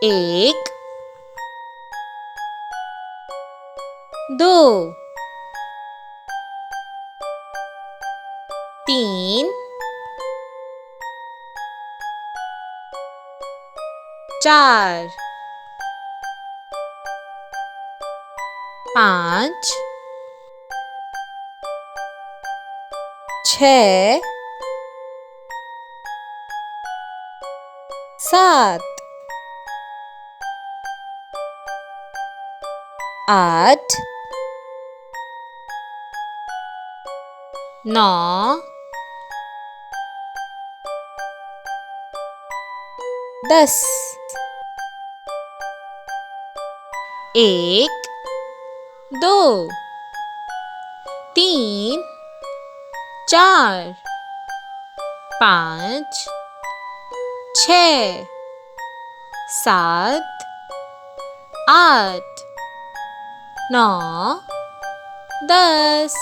एक, दो, तीन, चार, पाँच, छः, सात, आठ, नौ, दस, एक, दो, तीन, चार, पाँच, छः, सात, आठ, नौ, 10